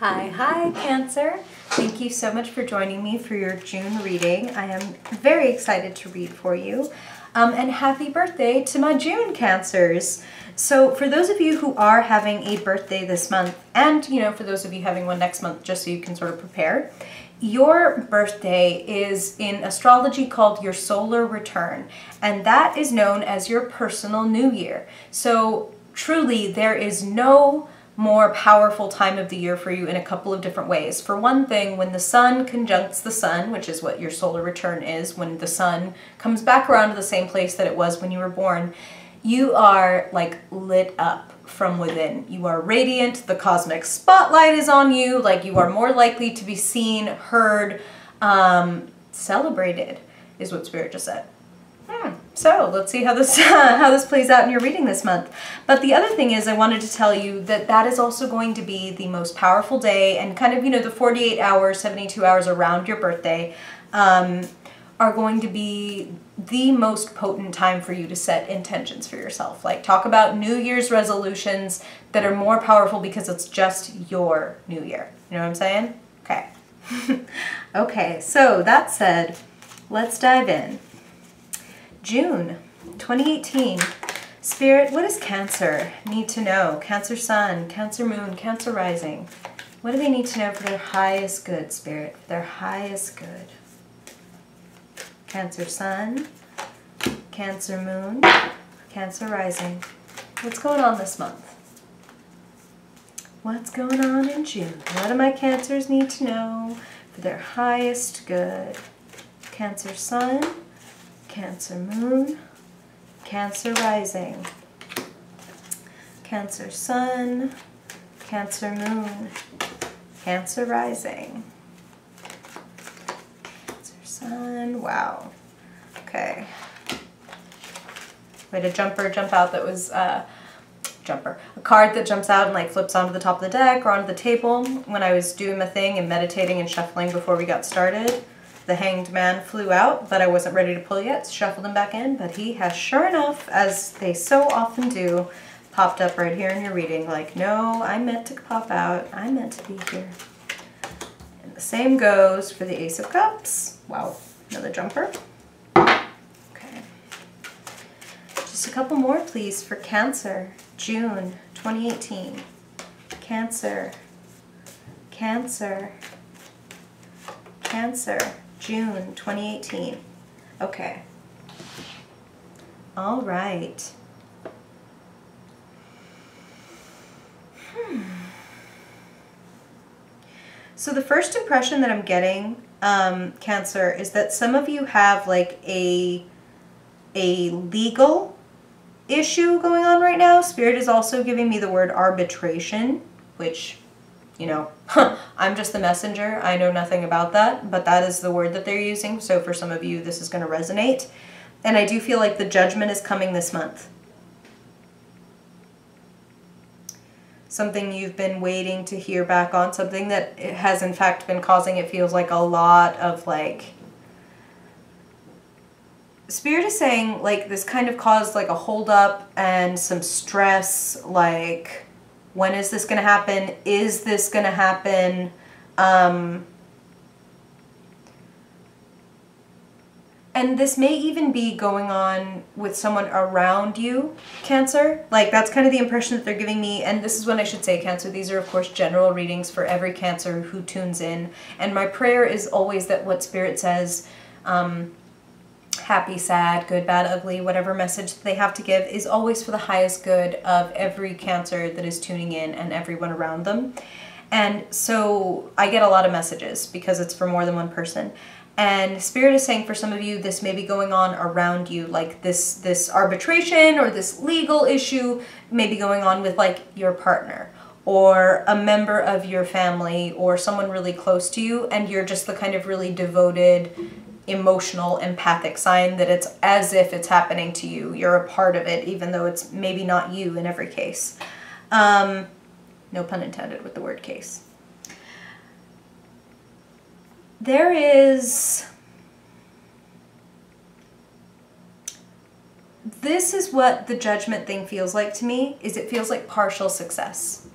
Hi, Cancer. Thank you so much for joining me for your June reading. I am very excited to read for you. And happy birthday to my June Cancers. So for those of you who are having a birthday this month, and for those of you having one next month, just so you can sort of prepare, your birthday is in astrology called your solar return, and that is known as your personal new year. So truly, there is no more powerful time of the year for you in a couple of different ways. For one thing, when the sun conjuncts the sun, which is what your solar return is, when the sun comes back around to the same place that it was when you were born, you are like lit up from within. You are radiant, the cosmic spotlight is on you, like you are more likely to be seen, heard, celebrated, is what Spirit just said. So let's see how this plays out in your reading this month. But the other thing is, I wanted to tell you that that is also going to be the most powerful day, and kind of, the 48 hours, 72 hours around your birthday are going to be the most potent time for you to set intentions for yourself. Like, talk about New Year's resolutions that are more powerful because it's just your new year. You know what I'm saying? Okay. Okay, so that said, let's dive in. June 2018. Spirit, what does Cancer need to know? Cancer Sun, Cancer Moon, Cancer Rising. What do they need to know for their highest good, Spirit? For their highest good. Cancer Sun, Cancer Moon, Cancer Rising. What's going on this month? What's going on in June? What do my Cancers need to know for their highest good? Cancer Sun, Cancer Moon, Cancer Rising. Cancer Sun, Cancer Moon, Cancer Rising. Cancer Sun, wow. Okay. We had a jump out that was, a card that jumps out and like flips onto the top of the deck or onto the table. When I was doing my thing and meditating and shuffling before we got started, the Hanged Man flew out, but I wasn't ready to pull yet, so shuffled him back in, but he has, sure enough, as they so often do, popped up right here in your reading, like, no, I meant to pop out, I meant to be here. And the same goes for the Ace of Cups. Wow, another jumper. Okay. Just a couple more, please, for Cancer, June 2018. Cancer, Cancer, Cancer. June 2018. Okay. All right. So the first impression that I'm getting, Cancer, is that some of you have like a legal issue going on right now. Spirit is also giving me the word arbitration, which, I'm just the messenger. I know nothing about that, but that is the word that they're using. So for some of you, this is going to resonate. And I do feel like the judgment is coming this month. Something you've been waiting to hear back on, something that has in fact been causing, it feels like, a lot of like... Spirit is saying like this kind of caused like a holdup and some stress, like... When is this going to happen? Is this going to happen? And this may even be going on with someone around you, Cancer. Like, that's kind of the impression that they're giving me. And this is when I should say, Cancer, these are, of course, general readings for every Cancer who tunes in. And my prayer is always that what Spirit says... happy, sad, good, bad, ugly, whatever message they have to give is always for the highest good of every Cancer that is tuning in and everyone around them. And so I get a lot of messages because it's for more than one person. And Spirit is saying for some of you, this may be going on around you, like this arbitration or this legal issue may be going on with like your partner or a member of your family or someone really close to you, and you're just the kind of really devoted, emotional, empathic sign that it's as if it's happening to you. You're a part of it, even though it's maybe not you in every case. No pun intended with the word case. There is... This is what the judgment thing feels like to me, is it feels like partial success.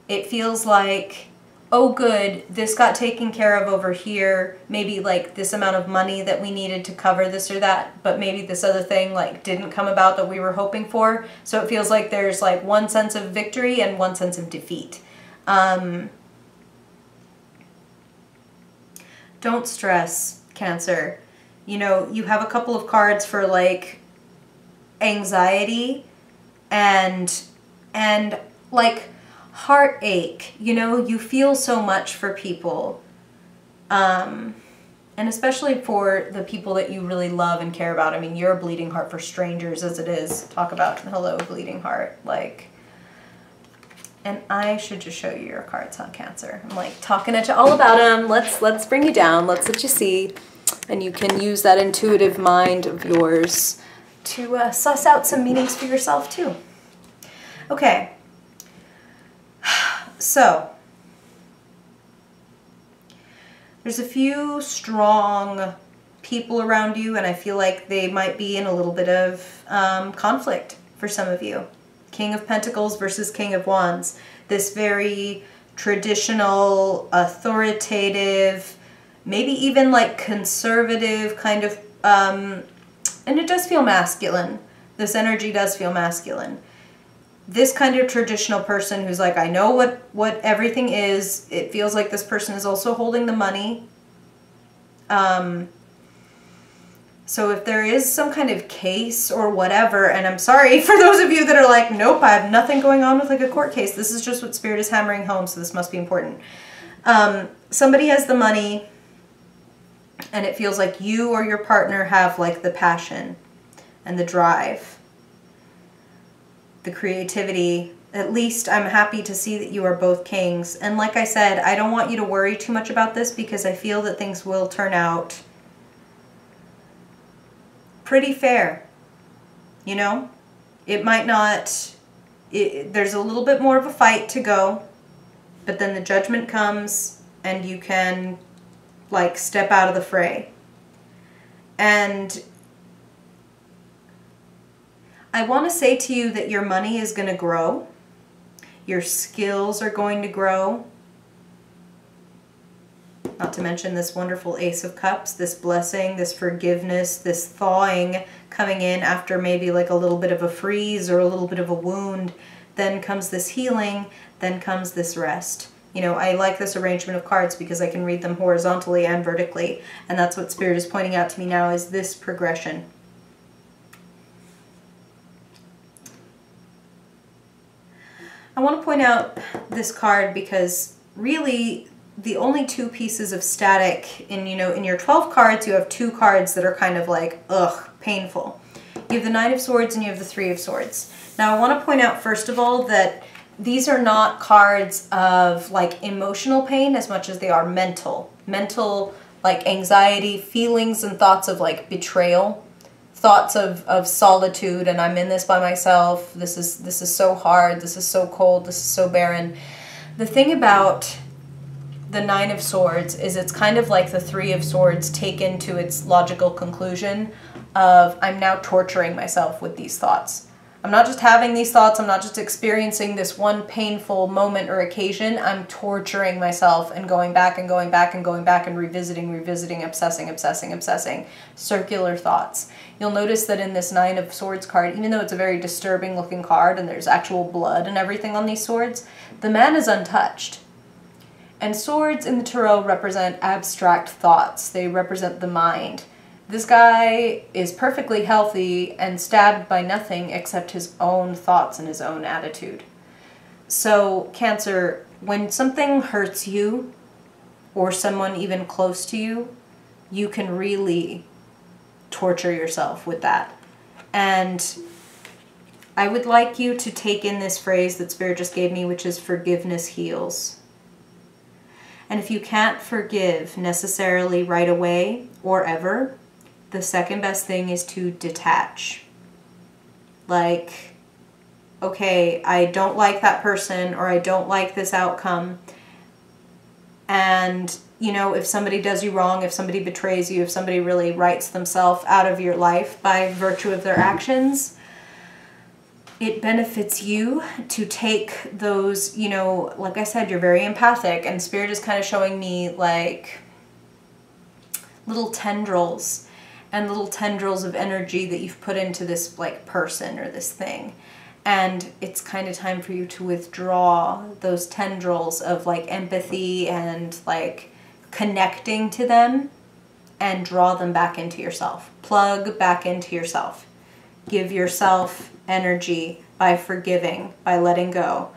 It feels like oh good, this got taken care of over here, maybe like this amount of money that we needed to cover this or that, but maybe this other thing like didn't come about that we were hoping for. So it feels like there's like one sense of victory and one sense of defeat. Don't stress, Cancer. You know, you have a couple of cards for like anxiety and like heartache. You know, you feel so much for people. And especially for the people that you really love and care about. I mean, you're a bleeding heart for strangers as it is. Talk about hello, bleeding heart. Like, and I should just show you your cards, huh, Cancer? I'm like talking at you all about them. Let's bring you down. Let's let you see. And you can use that intuitive mind of yours to suss out some meanings for yourself too. Okay. So, there's a few strong people around you, and I feel like they might be in a little bit of conflict for some of you. King of Pentacles versus King of Wands. This very traditional, authoritative, maybe even like conservative kind of, and it does feel masculine. This energy does feel masculine. This kind of traditional person who's like, I know what everything is. It feels like this person is also holding the money. So if there is some kind of case or whatever, and I'm sorry for those of you that are like, nope, I have nothing going on with like a court case. This is just what Spirit is hammering home, so this must be important. Somebody has the money, and it feels like you or your partner have like the passion and the drive, the creativity. At least I'm happy to see that you are both kings. And like I said, I don't want you to worry too much about this because I feel that things will turn out pretty fair. You know, it might not, there's a little bit more of a fight to go, but then the judgment comes and you can like step out of the fray. And I want to say to you that your money is going to grow. Your skills are going to grow. Not to mention this wonderful Ace of Cups, this blessing, this forgiveness, this thawing coming in after maybe like a little bit of a freeze or a little bit of a wound. Then comes this healing, then comes this rest. You know, I like this arrangement of cards because I can read them horizontally and vertically. And that's what Spirit is pointing out to me now, is this progression. I want to point out this card because really the only two pieces of static in, you know, in your 12 cards, you have two cards that are kind of like, ugh, painful. You have the Nine of Swords and you have the Three of Swords. Now I want to point out first of all that these are not cards of like emotional pain as much as they are mental like anxiety, feelings and thoughts of like betrayal, thoughts of solitude, and I'm in this by myself, this is so hard, this is so cold, this is so barren. The thing about the Nine of Swords is it's kind of like the Three of Swords taken to its logical conclusion of, I'm now torturing myself with these thoughts. I'm not just having these thoughts, I'm not just experiencing this one painful moment or occasion, I'm torturing myself and going back and going back and going back and revisiting, obsessing, circular thoughts. You'll notice that in this Nine of Swords card, even though it's a very disturbing looking card and there's actual blood and everything on these swords, the man is untouched. And swords in the tarot represent abstract thoughts. They represent the mind. This guy is perfectly healthy and stabbed by nothing except his own thoughts and his own attitude. So, Cancer, when something hurts you, or someone even close to you, you can really torture yourself with that. And I would like you to take in this phrase that Spirit just gave me, which is forgiveness heals. And if you can't forgive necessarily right away or ever, the second best thing is to detach. Like, okay, I don't like that person, or I don't like this outcome. And, you know, if somebody does you wrong, if somebody betrays you, if somebody really writes themselves out of your life by virtue of their actions, it benefits you to take those, you know, like I said, you're very empathic, and Spirit is kind of showing me like little tendrils and little tendrils of energy that you've put into this like person or this thing. And it's kind of time for you to withdraw those tendrils of like empathy and like connecting to them and draw them back into yourself. Plug back into yourself. Give yourself energy by forgiving, by letting go.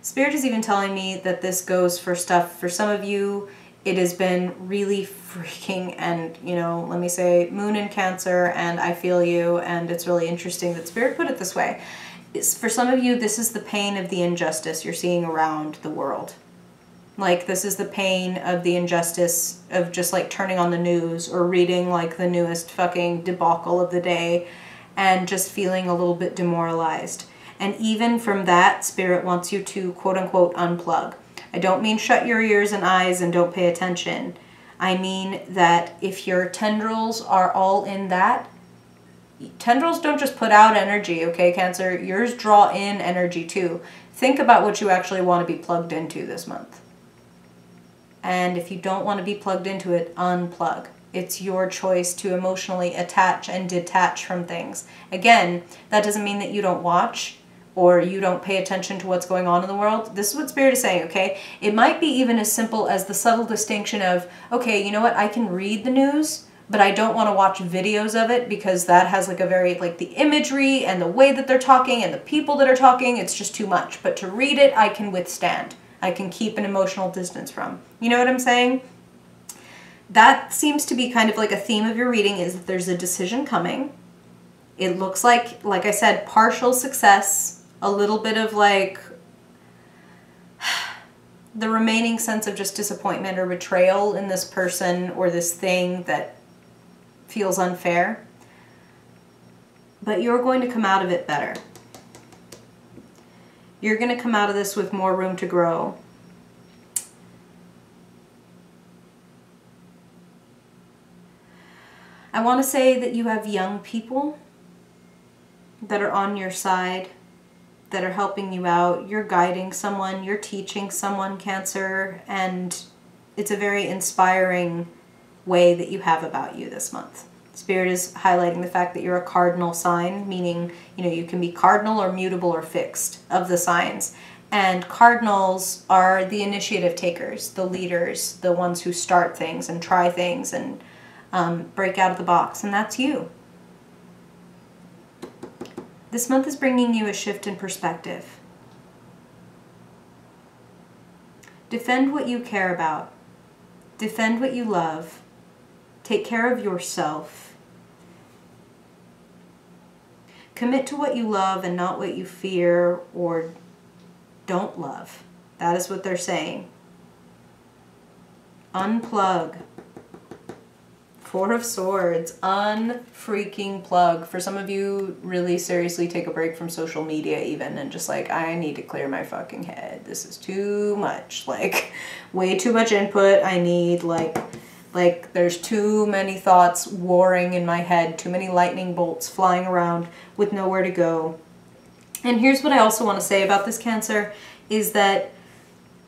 Spirit is even telling me that this goes for stuff, for some of you, it has been really freaking, and, you know, let me say Moon in Cancer, and I feel you, and it's really interesting that Spirit put it this way. For some of you, this is the pain of the injustice you're seeing around the world. Like, this is the pain of the injustice of just, like, turning on the news or reading, like, the newest fucking debacle of the day and just feeling a little bit demoralized. And even from that, Spirit wants you to, quote-unquote, unplug. I don't mean shut your ears and eyes and don't pay attention. I mean that if your tendrils are all in that, tendrils don't just put out energy, okay, Cancer? Yours draw in energy, too. Think about what you actually want to be plugged into this month. And if you don't want to be plugged into it, unplug. It's your choice to emotionally attach and detach from things. Again, that doesn't mean that you don't watch or you don't pay attention to what's going on in the world. This is what Spirit is saying, okay? It might be even as simple as the subtle distinction of, okay, you know what, I can read the news, but I don't want to watch videos of it because that has like a very, like the imagery and the way that they're talking and the people that are talking, it's just too much. But to read it, I can withstand. I can keep an emotional distance from. You know what I'm saying? That seems to be kind of like a theme of your reading, is that there's a decision coming. It looks like I said, partial success, a little bit of like the remaining sense of just disappointment or betrayal in this person or this thing that feels unfair. But you're going to come out of it better. You're going to come out of this with more room to grow. I want to say that you have young people that are on your side, that are helping you out. You're guiding someone, you're teaching someone, Cancer, and it's a very inspiring way that you have about you this month. Spirit is highlighting the fact that you're a cardinal sign, meaning, you know, you can be cardinal or mutable or fixed of the signs. And cardinals are the initiative takers, the leaders, the ones who start things and try things and break out of the box, and that's you. This month is bringing you a shift in perspective. Defend what you care about. Defend what you love. Take care of yourself. Commit to what you love and not what you fear or don't love. That is what they're saying. Unplug. Four of Swords, unfreaking plug. For some of you, really seriously take a break from social media even and just like, I need to clear my fucking head. This is too much, like way too much input. I need like there's too many thoughts warring in my head, too many lightning bolts flying around with nowhere to go. And here's what I also want to say about this, Cancer, is that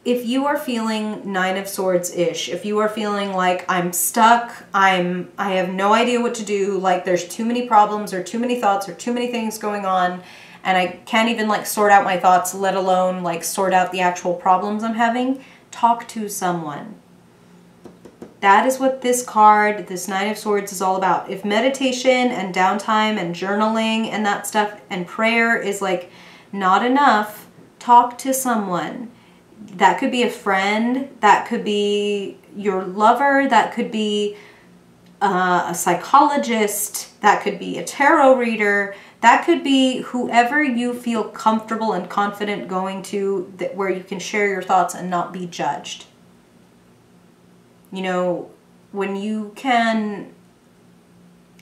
if you are feeling Nine of Swords-ish, if you are feeling like I'm stuck, I have no idea what to do, like there's too many problems or too many thoughts or too many things going on, and I can't even like sort out my thoughts, let alone like sort out the actual problems I'm having, talk to someone. That is what this card, this Nine of Swords, is all about. If meditation and downtime and journaling and that stuff and prayer is like not enough, talk to someone. That could be a friend, that could be your lover, that could be a psychologist, that could be a tarot reader, that could be whoever you feel comfortable and confident going to, where you can share your thoughts and not be judged. You know, when you can...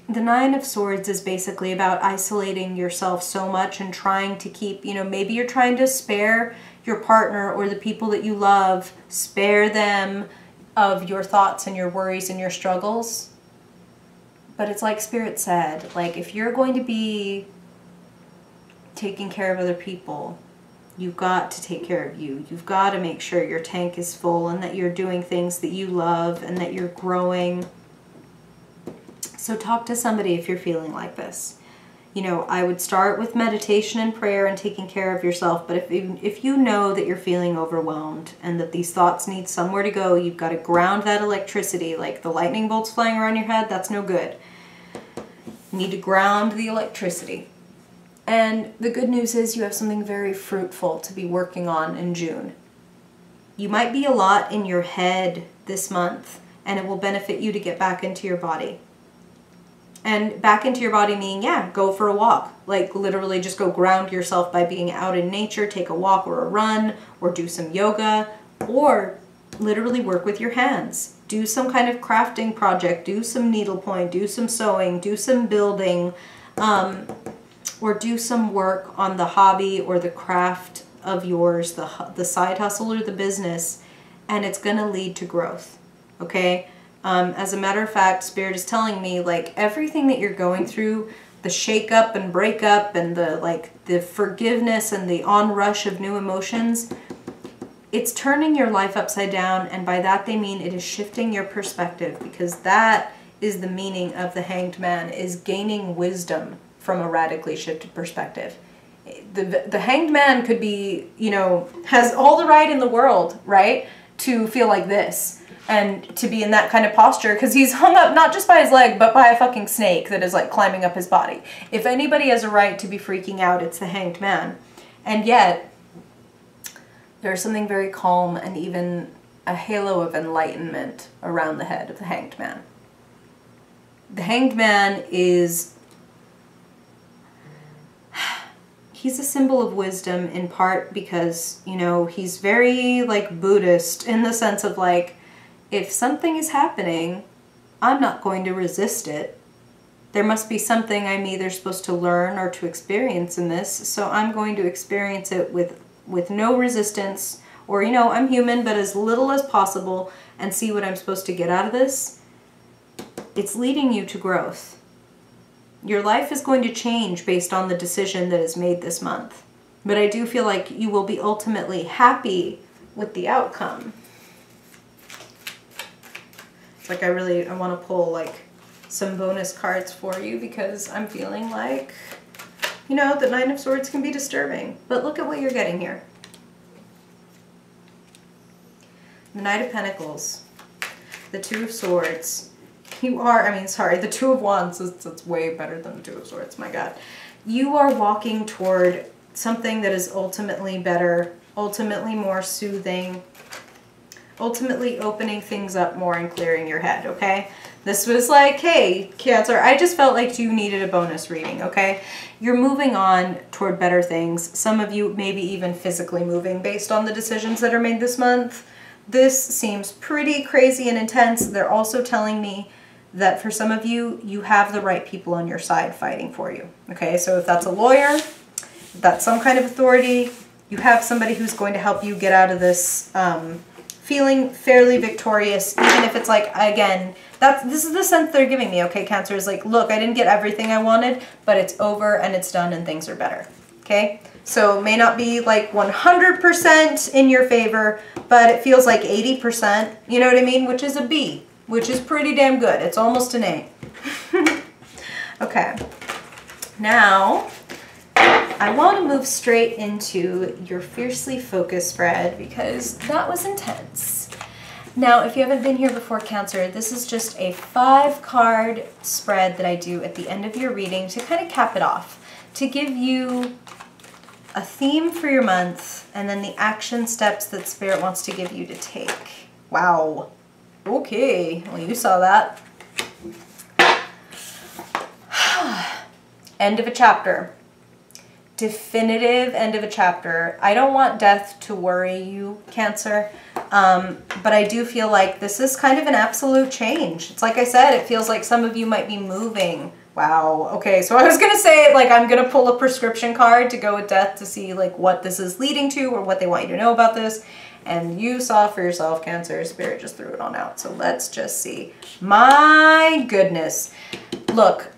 The Nine of Swords is basically about isolating yourself so much and trying to keep, you know, maybe you're trying to spare your partner or the people that you love, spare them of your thoughts and your worries and your struggles. But it's like Spirit said, like if you're going to be taking care of other people, you've got to take care of you. You've got to make sure your tank is full and that you're doing things that you love and that you're growing. So talk to somebody if you're feeling like this. You know, I would start with meditation and prayer and taking care of yourself. But if you know that you're feeling overwhelmed and that these thoughts need somewhere to go, you've got to ground that electricity. Like the lightning bolts flying around your head, that's no good. You need to ground the electricity. And the good news is you have something very fruitful to be working on in June. You might be a lot in your head this month, and it will benefit you to get back into your body. And back into your body meaning, yeah, go for a walk. Like literally just go ground yourself by being out in nature, take a walk or a run, or do some yoga, or literally work with your hands. Do some kind of crafting project, do some needlepoint, do some sewing, do some building, or do some work on the hobby or the craft of yours, the side hustle or the business, and it's going to lead to growth, okay? As a matter of fact, Spirit is telling me, like, everything that you're going through, the shake up and break up and the forgiveness and the onrush of new emotions, it's turning your life upside down, and by that they mean it is shifting your perspective, because that is the meaning of the Hanged Man, is gaining wisdom from a radically shifted perspective. The Hanged Man could be, you know, has all the right in the world, right, to feel like this and to be in that kind of posture, because he's hung up not just by his leg, but by a fucking snake that is like climbing up his body. If anybody has a right to be freaking out, it's the Hanged Man. And yet, there's something very calm and even a halo of enlightenment around the head of the Hanged Man. The Hanged Man is... he's a symbol of wisdom in part because, you know, he's very like Buddhist in the sense of like, if something is happening, I'm not going to resist it. There must be something I'm either supposed to learn or to experience in this, so I'm going to experience it with no resistance, or, you know, I'm human, but as little as possible, and see what I'm supposed to get out of this. It's leading you to growth. Your life is going to change based on the decision that is made this month. But I do feel like you will be ultimately happy with the outcome. It's like I want to pull like some bonus cards for you, because I'm feeling like, you know, the Nine of Swords can be disturbing. But look at what you're getting here. The Knight of Pentacles. The Two of Swords. The Two of Wands. That's way better than the Two of Swords, my God. You are walking toward something that is ultimately better, ultimately more soothing, ultimately opening things up more and clearing your head, okay? This was like, hey, Cancer, I just felt like you needed a bonus reading, okay? You're moving on toward better things. Some of you maybe even physically moving based on the decisions that are made this month. This seems pretty crazy and intense. They're also telling me that for some of you, you have the right people on your side fighting for you, okay? So if that's a lawyer, if that's some kind of authority, you have somebody who's going to help you get out of this feeling fairly victorious, even if it's like, again, this is the sense they're giving me, okay, Cancer, is like, look, I didn't get everything I wanted, but it's over and it's done and things are better, okay? So it may not be like 100% in your favor, but it feels like 80%, you know what I mean? Which is a B, which is pretty damn good. It's almost an A. Okay, now I want to move straight into your Fiercely Focused spread, because that was intense. Now, if you haven't been here before, Cancer, this is just a 5-card spread that I do at the end of your reading to kind of cap it off, to give you a theme for your month and then the action steps that Spirit wants to give you to take. Wow. Okay, well, you saw that. End of a chapter. Definitive end of a chapter. I don't want death to worry you, Cancer, but I do feel like this is kind of an absolute change. It's like I said, it feels like some of you might be moving. Wow. Okay, so I was going to say, like, I'm going to pull a prescription card to go with death to see, like, what this is leading to or what they want you to know about this. And you saw for yourself, Cancer. Spirit just threw it on out. So let's just see. My goodness. look,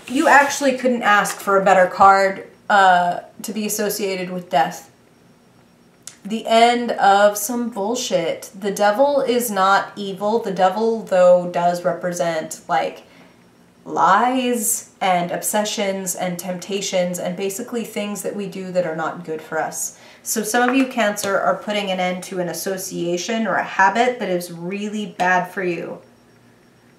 you actually couldn't ask for a better card to be associated with death. The end of some bullshit. The devil is not evil. The devil, though, does represent, like, lies and obsessions and temptations and basically things that we do that are not good for us. So some of you, Cancer, are putting an end to an association or a habit that is really bad for you,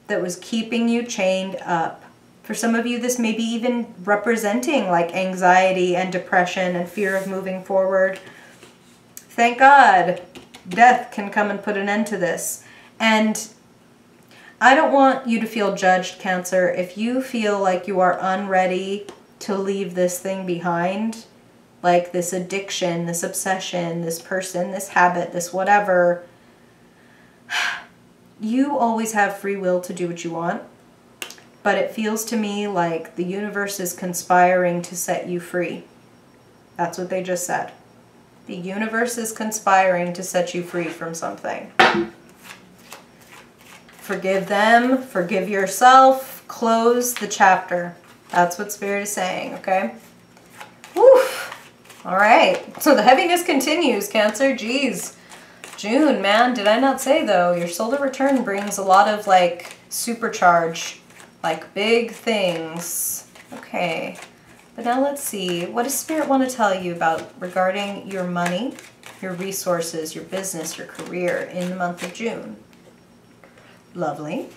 that was keeping you chained up. For some of you, this may be even representing like anxiety and depression and fear of moving forward. Thank God, death can come and put an end to this. And I don't want you to feel judged, Cancer. If you feel like you are unready to leave this thing behind, like this addiction, this obsession, this person, this habit, this whatever, you always have free will to do what you want. But it feels to me like the universe is conspiring to set you free. That's what they just said. The universe is conspiring to set you free from something. Forgive them, forgive yourself, close the chapter. That's what Spirit is saying, okay? Woof. All right, so the heaviness continues, Cancer. Jeez. June, man, did I not say, though, your solar return brings a lot of, like, supercharge, like, big things. Okay, but now let's see. What does Spirit want to tell you about regarding your money, your resources, your business, your career in the month of June? Lovely.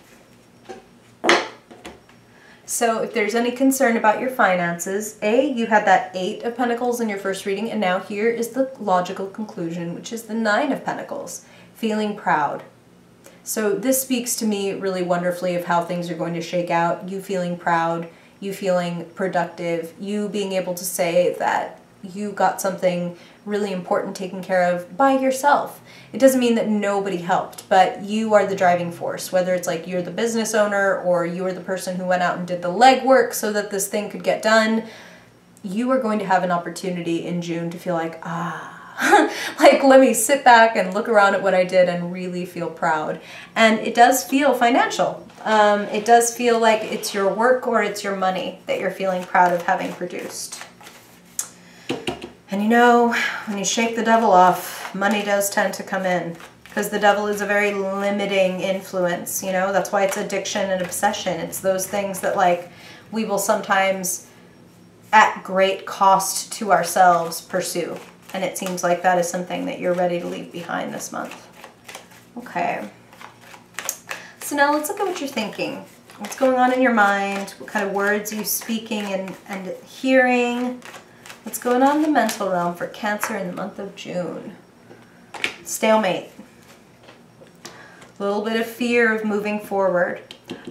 So if there's any concern about your finances, you had that 8 of Pentacles in your first reading, and now here is the logical conclusion, which is the 9 of Pentacles, feeling proud. So this speaks to me really wonderfully of how things are going to shake out, you feeling proud, you feeling productive, you being able to say that you got something really important taken care of by yourself. It doesn't mean that nobody helped, but you are the driving force, whether it's like you're the business owner or you are the person who went out and did the legwork so that this thing could get done. You are going to have an opportunity in June to feel like, like let me sit back and look around at what I did and really feel proud. And it does feel financial. It does feel like it's your work or it's your money that you're feeling proud of having produced. And you know, when you shake the devil off, money does tend to come in, because the devil is a very limiting influence, you know? That's why it's addiction and obsession. It's those things that, like, we will sometimes, at great cost to ourselves, pursue. And it seems like that is something that you're ready to leave behind this month. Okay. So now let's look at what you're thinking. What's going on in your mind? What kind of words are you speaking and hearing? What's going on in the mental realm for Cancer in the month of June? Stalemate. A little bit of fear of moving forward.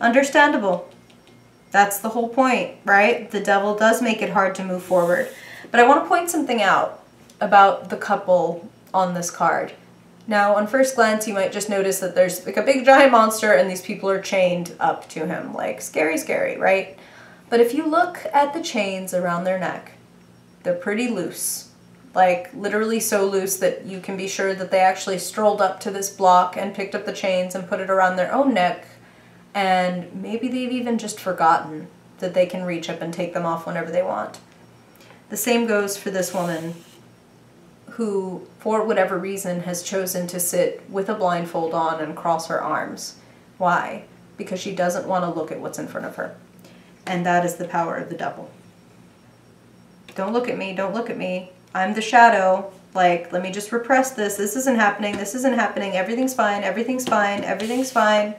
Understandable. That's the whole point, right? The devil does make it hard to move forward. But I want to point something out about the couple on this card. Now, on first glance, you might just notice that there's like a big giant monster and these people are chained up to him. Like, scary, scary, right? But if you look at the chains around their neck, they're pretty loose, like literally so loose that you can be sure that they actually strolled up to this block and picked up the chains and put it around their own neck, and maybe they've even just forgotten that they can reach up and take them off whenever they want. The same goes for this woman who, for whatever reason, has chosen to sit with a blindfold on and cross her arms. Why? Because she doesn't want to look at what's in front of her. And that is the power of the devil. Don't look at me, don't look at me. I'm the shadow. Like, let me just repress this. This isn't happening, this isn't happening. Everything's fine, everything's fine, everything's fine.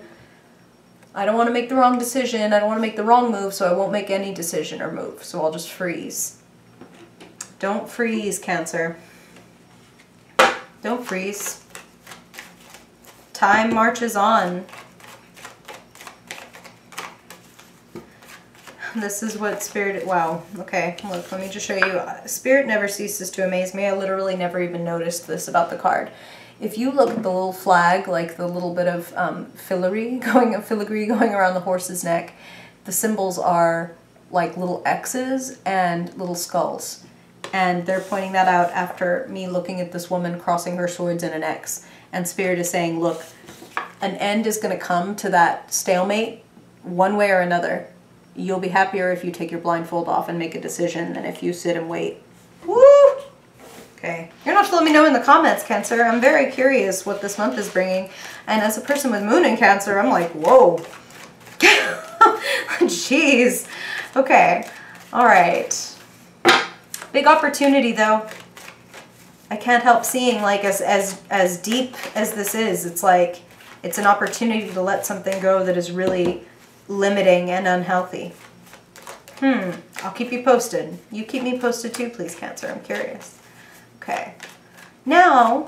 I don't want to make the wrong decision. I don't want to make the wrong move, so I won't make any decision or move. So I'll just freeze. Don't freeze, Cancer. Don't freeze. Time marches on. This is what Spirit, wow, okay, look, let me just show you. Spirit never ceases to amaze me. I literally never even noticed this about the card. If you look at the little flag, like the little bit of filigree going around the horse's neck, the symbols are like little X's and little skulls. And they're pointing that out after me looking at this woman crossing her swords in an X. And Spirit is saying, look, an end is going to come to that stalemate one way or another. You'll be happier if you take your blindfold off and make a decision than if you sit and wait. Woo! Okay. You're gonna have to let me know in the comments, Cancer. I'm very curious what this month is bringing. And as a person with moon in Cancer, I'm like, whoa. Jeez. Okay. All right. Big opportunity, though. I can't help seeing, like, as deep as this is, it's like, it's an opportunity to let something go that is really limiting and unhealthy. I'll keep you posted. You keep me posted too, please, Cancer. I'm curious. Okay. Now,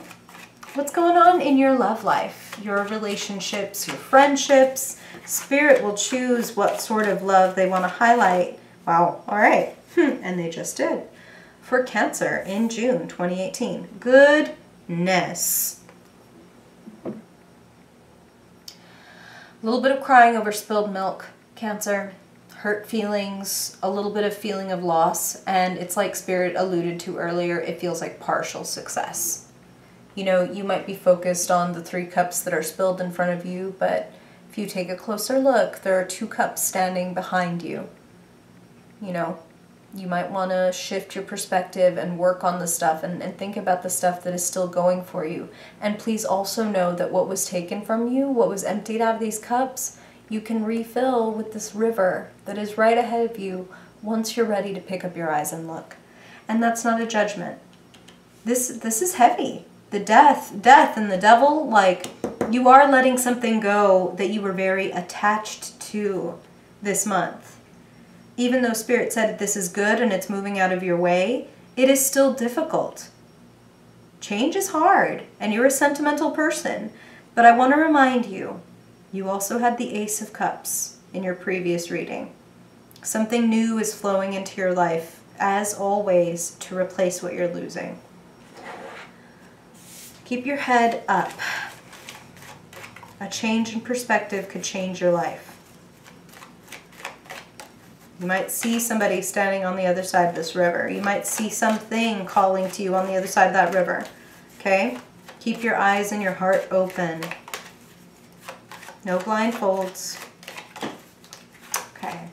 what's going on in your love life? Your relationships, your friendships. Spirit will choose what sort of love they want to highlight. Wow. All right. And they just did. For Cancer in June 2018. Goodness. A little bit of crying over spilled milk, Cancer. Hurt feelings, a little bit of feeling of loss, and it's like Spirit alluded to earlier, it feels like partial success. You know, you might be focused on the 3 cups that are spilled in front of you, but if you take a closer look, there are 2 cups standing behind you. You know, you might want to shift your perspective and work on the stuff and think about the stuff that is still going for you. And please also know that what was taken from you, what was emptied out of these cups, you can refill with this river that is right ahead of you once you're ready to pick up your eyes and look. And that's not a judgment. This is heavy. The death and the devil, like, you are letting something go that you were very attached to this month. Even though Spirit said this is good and it's moving out of your way, it is still difficult. Change is hard, and you're a sentimental person. But I want to remind you, you also had the Ace of Cups in your previous reading. Something new is flowing into your life, as always, to replace what you're losing. Keep your head up. A change in perspective could change your life. You might see somebody standing on the other side of this river. You might see something calling to you on the other side of that river. Okay? Keep your eyes and your heart open. No blindfolds. Okay.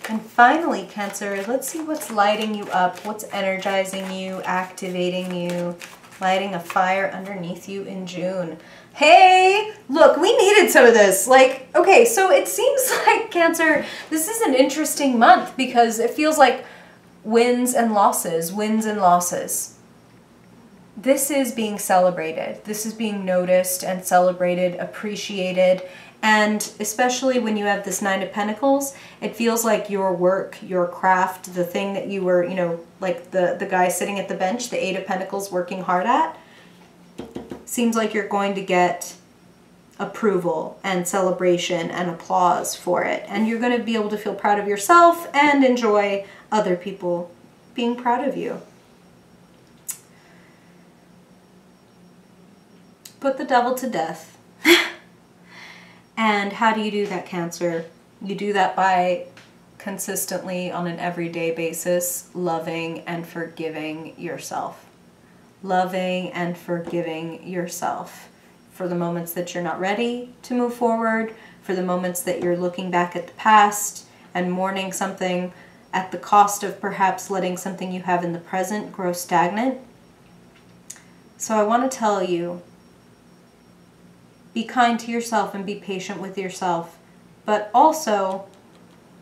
And finally, Cancer, let's see what's lighting you up, what's energizing you, activating you, lighting a fire underneath you in June. Hey, look, we needed some of this. Like, okay, so it seems like, Cancer, this is an interesting month because it feels like wins and losses, wins and losses. This is being celebrated. This is being noticed and celebrated, appreciated. And especially when you have this 9 of Pentacles, it feels like your work, your craft, the thing that you were, you know, like the guy sitting at the bench, the 8 of Pentacles working hard at, seems like you're going to get approval and celebration and applause for it. And you're going to be able to feel proud of yourself and enjoy other people being proud of you. Put the devil to death. And how do you do that, Cancer? You do that by consistently, on an everyday basis, loving and forgiving yourself. Loving and forgiving yourself for the moments that you're not ready to move forward, for the moments that you're looking back at the past and mourning something at the cost of perhaps letting something you have in the present grow stagnant. So I want to tell you, be kind to yourself and be patient with yourself, but also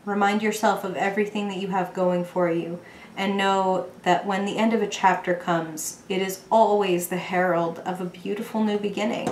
remind yourself of everything that you have going for you, and know that when the end of a chapter comes, it is always the herald of a beautiful new beginning.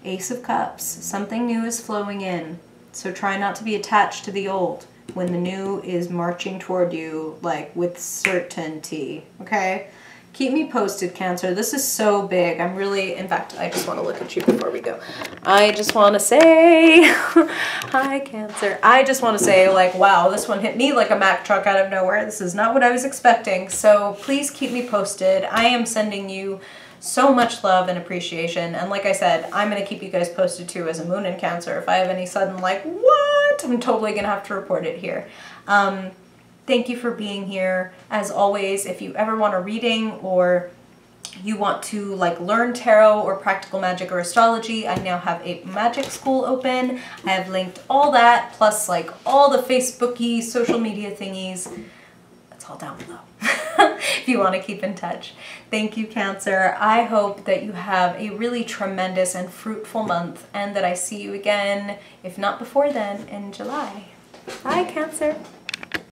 Ace of Cups, something new is flowing in, so try not to be attached to the old when the new is marching toward you, like, with certainty, okay? Keep me posted, Cancer. This is so big. I'm really, in fact, I just want to look at you before we go. I just want to say, hi, Cancer. I just want to say, like, wow, this one hit me like a Mack truck out of nowhere. This is not what I was expecting. So please keep me posted. I am sending you so much love and appreciation. And like I said, I'm going to keep you guys posted too as a moon in Cancer. If I have any sudden, like, what? I'm totally going to have to report it here. Thank you for being here. As always, if you ever want a reading or you want to like learn tarot or practical magic or astrology, I now have a magic school open. I have linked all that, plus like all the Facebooky social media thingies. It's all down below if you want to keep in touch. Thank you, Cancer. I hope that you have a really tremendous and fruitful month, and that I see you again, if not before then, in July. Bye, Cancer.